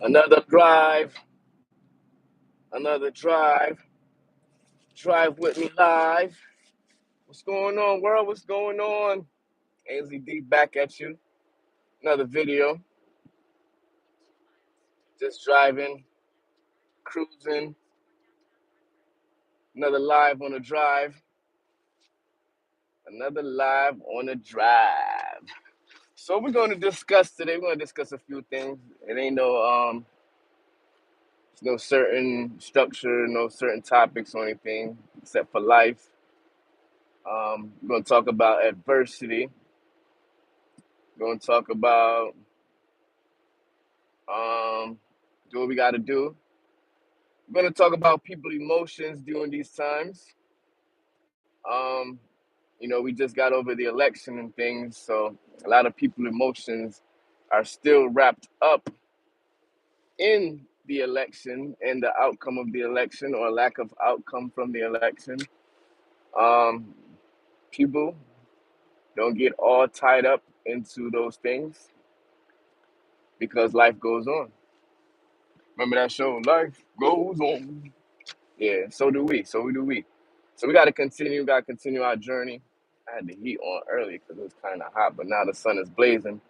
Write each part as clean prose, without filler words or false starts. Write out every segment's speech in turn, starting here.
Another drive, another drive. Drive with me live. What's going on, world? What's going on? Ansley D back at you. Another video. Just driving, cruising. Another live on a drive. Another live on a drive. So we're going to discuss today. We're going to discuss a few things. It ain't no certain structure, no certain topics or anything except for life. We're going to talk about adversity. We're going to talk about do what we got to do. We're going to talk about people's emotions during these times. Um, we just got over the election and things, so a lot of people's emotions are still wrapped up in the election and the outcome of the election or lack of outcome from the election. Um, People don't get all tied up into those things because life goes on. Remember that show, Life Goes On? Yeah, so do we. So do we. So we got to continue. Got to continue our journey. I had the heat on early because it was kind of hot, but now the sun is blazing.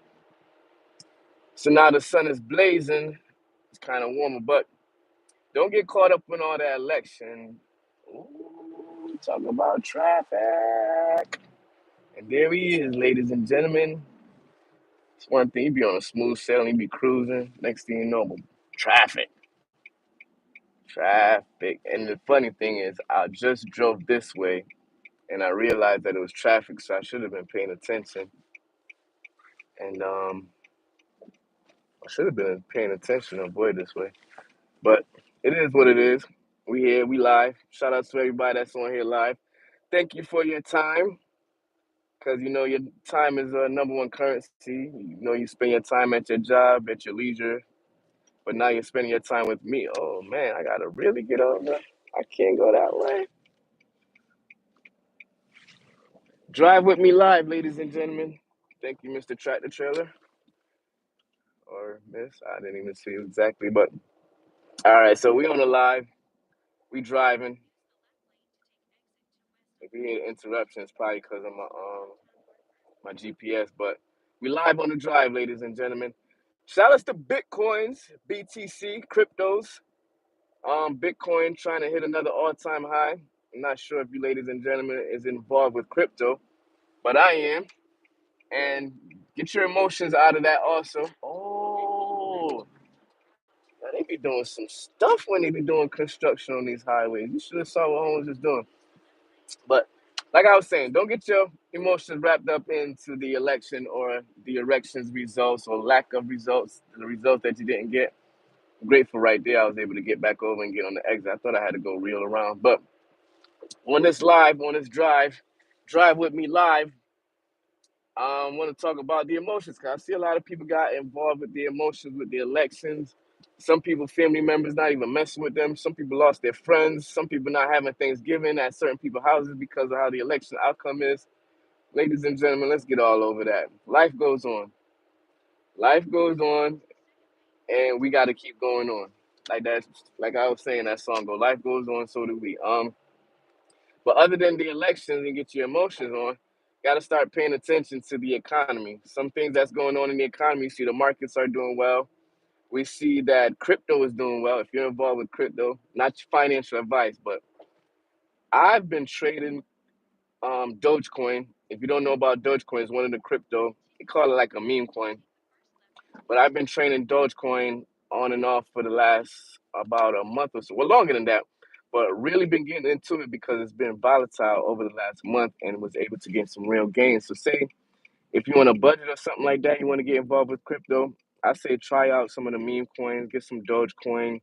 So now the sun is blazing. It's kind of warmer, but don't get caught up in all that election. Ooh, talk about traffic. And there he is, ladies and gentlemen. It's one thing, you be on a smooth sailing, you be cruising. Next thing you know, traffic. Traffic. And the funny thing is, I just drove this way and I realized that it was traffic, so I should have been paying attention. And I should have been paying attention to avoid this way. But it is what it is. We here, we live. Shout out to everybody that's on here live. Thank you for your time, because your time is number one currency. You spend your time at your job, at your leisure, but now you're spending your time with me. Oh man, I gotta really get over. I can't go that way. Drive with me live, ladies and gentlemen. Thank you, Mr. Tractor Trailer. Or Miss, I didn't even see you exactly, but all right. So we on the live. We driving. If you hear interruptions, probably because of my GPS. But we live on the drive, ladies and gentlemen. Shout outs to Bitcoins, BTC, cryptos. Bitcoin trying to hit another all-time high. I'm not sure if you, ladies and gentlemen, is involved with crypto, but I am. And get your emotions out of that also. Oh, now they be doing some stuff when they be doing construction on these highways. You should have saw what Holmes was doing. But like I was saying, don't get your emotions wrapped up into the election or the election's results or lack of results, the results that you didn't get. I'm grateful right there. I was able to get back over and get on the exit. I thought I had to go reel around. But on this live, on this drive with me live, I want to talk about the emotions because I see a lot of people got involved with the emotions with the elections. Some people, family members, not even messing with them. Some people lost their friends. Some people not having Thanksgiving at certain people's houses because of how the election outcome is. Ladies and gentlemen, let's get all over that. Life goes on. Life goes on, and we got to keep going on. Like that, like I was saying, that song go. Life goes on, so do we. But other than the elections and get your emotions on, got to start paying attention to the economy. Some things that's going on in the economy. See, the markets are doing well. We see that crypto is doing well. If you're involved with crypto, not financial advice, but I've been trading Dogecoin. If you don't know about Dogecoin, it's one of the crypto. They call it like a meme coin. But I've been trading Dogecoin on and off for the last about a month or so. Well, longer than that. But really been getting into it because it's been volatile over the last month and was able to get some real gains. So say if you want a budget or something like that, you want to get involved with crypto, I say try out some of the meme coins, get some Dogecoin.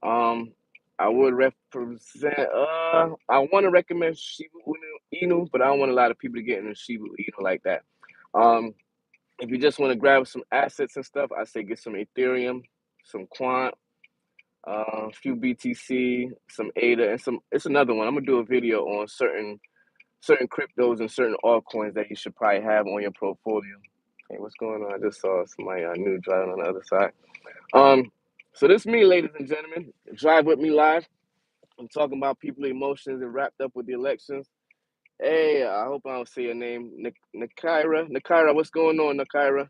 Um, I would represent. I want to recommend Shiba Inu, but I don't want a lot of people to get into Shiba Inu like that. Um, if you just want to grab some assets and stuff, I say get some Ethereum, some Quant, a few BTC, some ADA, and some. It's another one. I'm gonna do a video on certain cryptos and certain altcoins that you should probably have on your portfolio. Hey, what's going on? I just saw somebody new driving on the other side. Um, So this is me, ladies and gentlemen. Drive with me live. I'm talking about people, emotions, and wrapped up with the elections. Hey, I hope I don't say your name, Nakaira. Nakaira, what's going on, Nakaira?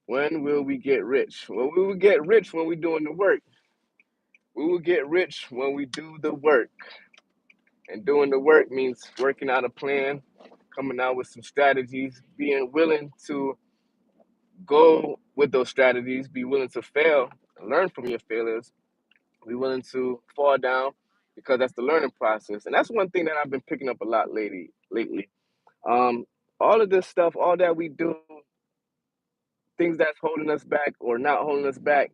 When will we get rich? Well, we will get rich when we're doing the work. We will get rich when we do the work. And doing the work means working out a plan, coming out with some strategies, being willing to go with those strategies, be willing to fail, learn from your failures, be willing to fall down because that's the learning process. And that's one thing that I've been picking up a lot lately. Um, all of this stuff, all that we do, things that's holding us back or not holding us back,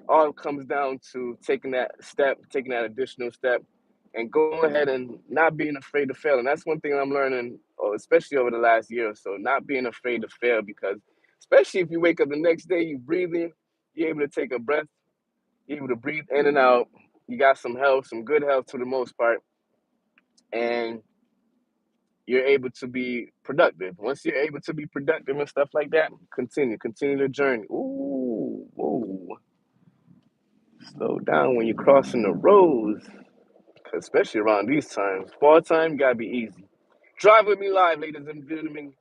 all comes down to taking that step, taking that additional step, and going ahead and not being afraid to fail. And that's one thing I'm learning, especially over the last year or so, not being afraid to fail because, especially if you wake up the next day, you breathing, you're able to take a breath, you're able to breathe in and out. You got some health, some good health for the most part, and you're able to be productive. Once you're able to be productive and stuff like that, continue the journey. Ooh, whoa, slow down when you're crossing the roads, especially around these times. Fall time gotta be easy. Drive with me live, ladies and gentlemen.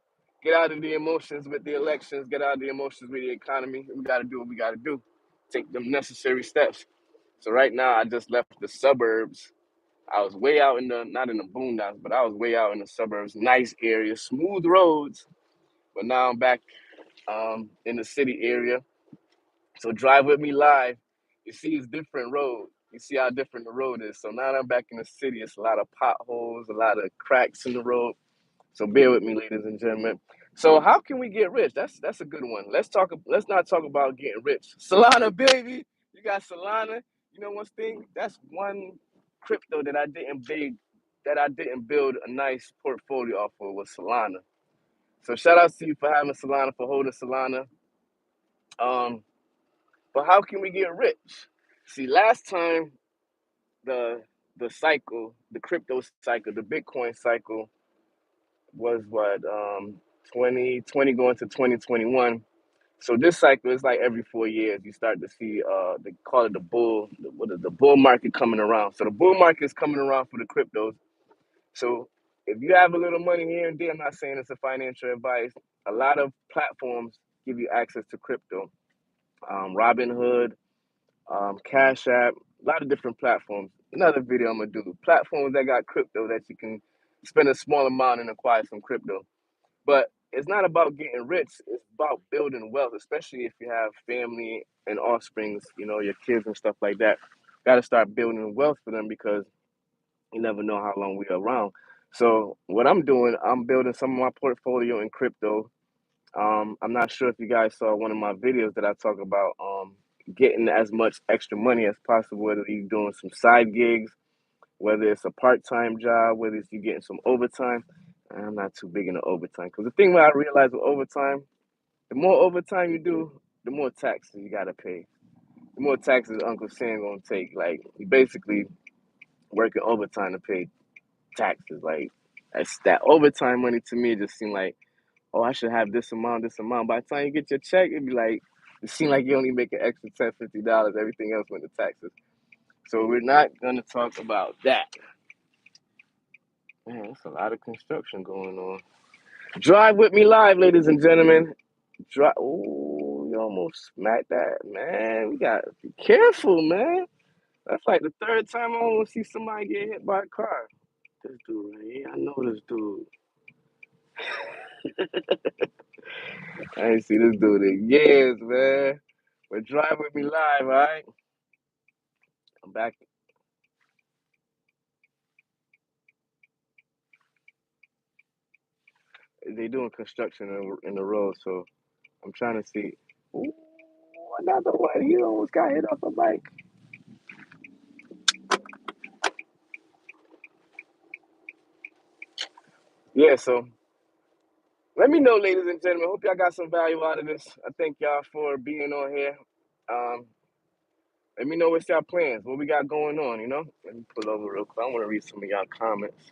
Get out of the emotions with the elections. Get out of the emotions with the economy. We gotta do what we gotta do. Take them necessary steps. So right now, I just left the suburbs. I was way out in the, not in the boondocks, but I was way out in the suburbs. Nice area, smooth roads. But now I'm back in the city area. So drive with me live. You see, it's different road. You see how different the road is. So now that I'm back in the city. It's a lot of potholes, a lot of cracks in the road. So bear with me, ladies and gentlemen. So how can we get rich? That's a good one. Let's talk. Let's not talk about getting rich. Solana, baby, you got Solana. You know one thing? That's one crypto that I didn't build a nice portfolio off of was Solana. So shout out to you for having Solana, for holding Solana. Um, but how can we get rich? See, last time the the crypto cycle, the Bitcoin cycle was what 2020 going to 2021. So this cycle is like every 4 years you start to see they call it the bull market coming around. So the bull market is coming around for the cryptos. So if you have a little money here and there, I'm not saying it's a financial advice. A lot of platforms give you access to crypto. Robinhood, Cash App, a lot of different platforms. Another video I'm gonna do. Platforms that got crypto that you can spend a small amount and acquire some crypto. But it's not about getting rich. It's about building wealth, especially if you have family and offsprings, your kids and stuff like that. Got to start building wealth for them because you never know how long we're around. So what I'm doing, I'm building some of my portfolio in crypto. I'm not sure if you guys saw one of my videos that I talk about getting as much extra money as possible, whether you're doing some side gigs, whether it's a part-time job, whether it's you getting some overtime. I'm not too big into overtime because the thing what I realized with overtime, the more overtime you do, the more taxes you gotta pay. The more taxes Uncle Sam gonna take. Like you basically working overtime to pay taxes. Like that overtime money to me just seemed like, oh, I should have this amount, this amount. By the time you get your check, it'd be like it seemed like you only make an extra $10, $50. Everything else went to taxes. So we're not gonna talk about that. Man, there's a lot of construction going on. Drive with me live, ladies and gentlemen. Drive. Oh, you almost smacked that, man. We gotta be careful, man. That's like the third time I almost see somebody get hit by a car. This dude right here, I know this dude. I ain't see this dude in years, man. But drive with me live, all right? I'm back. They doing construction in the road, so I'm trying to see. Ooh, another one. He almost got hit off a bike. Yeah, so let me know, ladies and gentlemen. Hope y'all got some value out of this. I thank y'all for being on here. Um, Let me know what's y'all plans, what we got going on. Let me pull over real quick. I want to read some of y'all comments.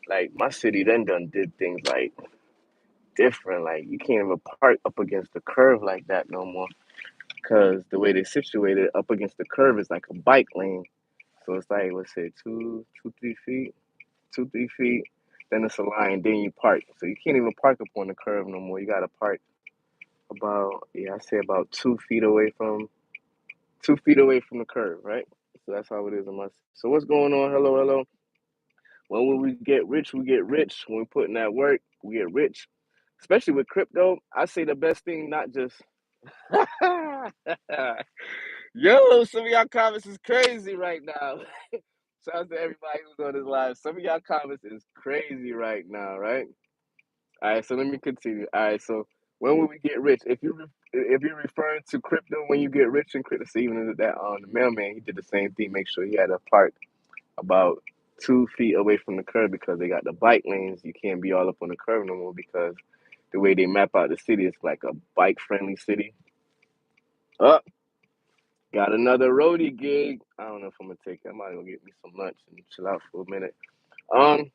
Like, my city then done did things, like, different. Like, you can't even park up against the curve like that no more. because the way they situated up against the curve is like a bike lane. So it's like, let's say 3 feet, 3 feet. Then it's a line. Then you park. So you can't even park up on the curve no more. You gotta park about, yeah, I say about 2 feet away from 2 feet away from the curve, right? So that's how it is in my. So what's going on? Hello, hello. When we get rich, we get rich. When we put in that work, we get rich. Especially with crypto, I say the best thing, not just. Yo, some of y'all comments is crazy right now. Shout out to everybody who's on this live. Some of y'all comments is crazy right now, right? All right, so let me continue. All right, so when will we get rich? If you're referring to crypto, when you get rich in crypto, so even that the mailman, he did the same thing. Make sure he had a park about 2 feet away from the curb because they got the bike lanes. You can't be all up on the curb no more because the way they map out the city is like a bike friendly city. Up, got another roadie gig. I don't know if I'm gonna take that. I might go get me some lunch and chill out for a minute. Um,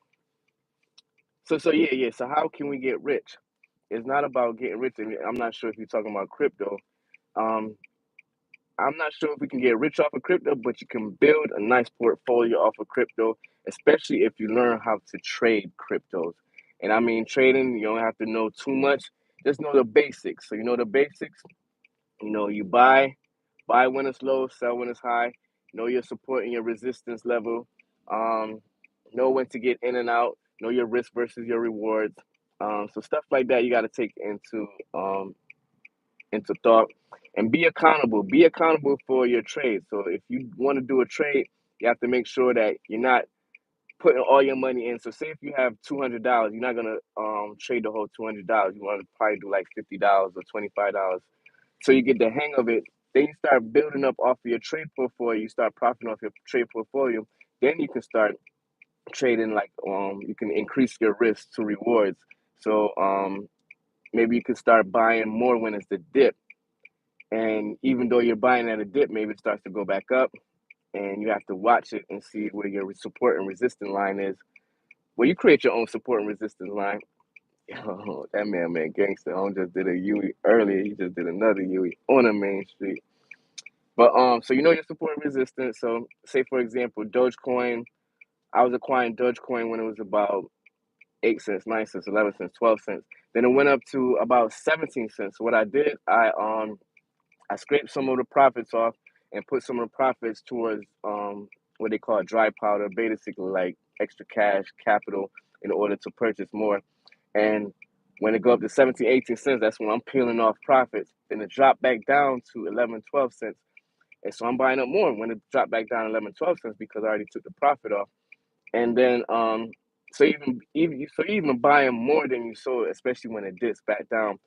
so yeah. So how can we get rich? It's not about getting rich. And I'm not sure if you're talking about crypto. Um, I'm not sure if we can get rich off of crypto, but you can build a nice portfolio off of crypto, especially if you learn how to trade cryptos. And I mean, trading, you don't have to know too much. Just know the basics. So you know the basics. You buy when it's low, sell when it's high. Know your support and your resistance level. Um, know when to get in and out. Know your risk versus your rewards. So stuff like that you got to take into thought and be accountable. Be accountable for your trade. So if you want to do a trade, you have to make sure that you're not putting all your money in. So say if you have $200, you're not gonna trade the whole $200. You want to probably do like $50 or $25. So you get the hang of it. Then you start building up off of your trade portfolio. You start profiting off your trade portfolio. Then you can start trading like you can increase your risk to rewards. So maybe you can start buying more when it's the dip. And even though you're buying at a dip, maybe it starts to go back up, and you have to watch it and see where your support and resistance line is. Well, you create your own support and resistance line. Oh, that man, gangster. Home just did a Yui earlier. He just did another Yui on the main street. But so you know your support and resistance. So say for example, Dogecoin. I was acquiring Dogecoin when it was about 8 cents, 9 cents, 11 cents, 12 cents. Then it went up to about 17 cents. So what I did, I scraped some of the profits off and put some of the profits towards what they call dry powder, basically like extra cash capital in order to purchase more. And when it go up to 17, 18 cents, that's when I'm peeling off profits. Then it dropped back down to 11, 12 cents. And so I'm buying up more when it dropped back down 11, 12 cents because I already took the profit off. And then so even buying more than you sold, especially when it dips back down,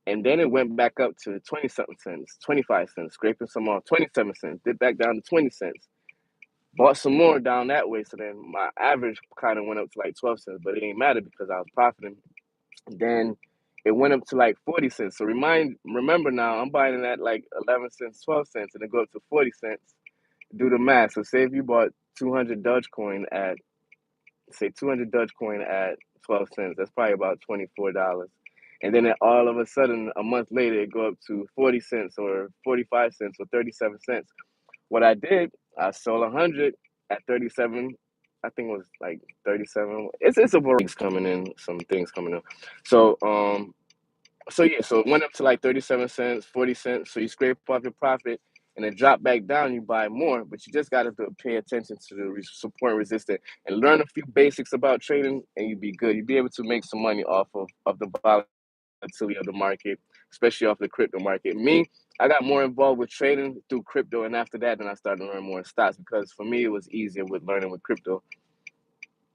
and then it went back up to 20 something cents, 25 cents, scraping some more, 27 cents, dipped back down to 20 cents. Bought some more down that way. So then my average kind of went up to like 12 cents, but it ain't matter because I was profiting. Then it went up to like 40 cents. So remember now, I'm buying it at like 11 cents, 12 cents, and it go up to 40 cents. Do the math. So say if you bought 200 Dogecoin at, say 200 Dogecoin at 12 cents, that's probably about $24. And then all of a sudden, a month later, it go up to 40 cents or 45 cents or 37 cents. What I did, I sold 100 at 37. I think it was like 37. It's a variety coming in, some things coming in. So so it went up to like 37 cents, 40 cents. So you scrape off your profit and then drop back down, you buy more, but you just got to pay attention to the support and resistance and learn a few basics about trading, and you'd be good. You'd be able to make some money off of the volatility of the market, especially off the crypto market. Me, I got more involved with trading through crypto, and after that, then I started to learn more in stocks because for me, it was easier with learning with crypto.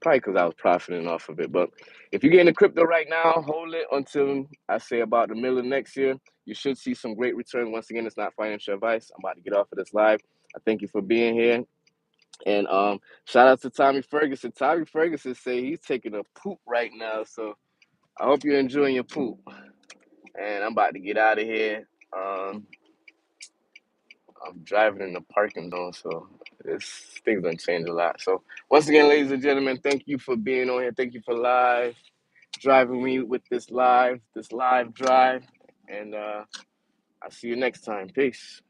Probably because I was profiting off of it. But if you get into crypto right now, hold it until I say about the middle of next year. You should see some great return. Once again, it's not financial advice. I'm about to get off of this live. I thank you for being here. And shout out to Tommy Ferguson. Tommy Ferguson say he's taking a poop right now. So I hope you're enjoying your poop. And I'm about to get out of here. I'm driving in the parking zone, so this things done changed a lot. So once again, ladies and gentlemen, thank you for being on here. Thank you for driving me with this live drive. And I'll see you next time. Peace.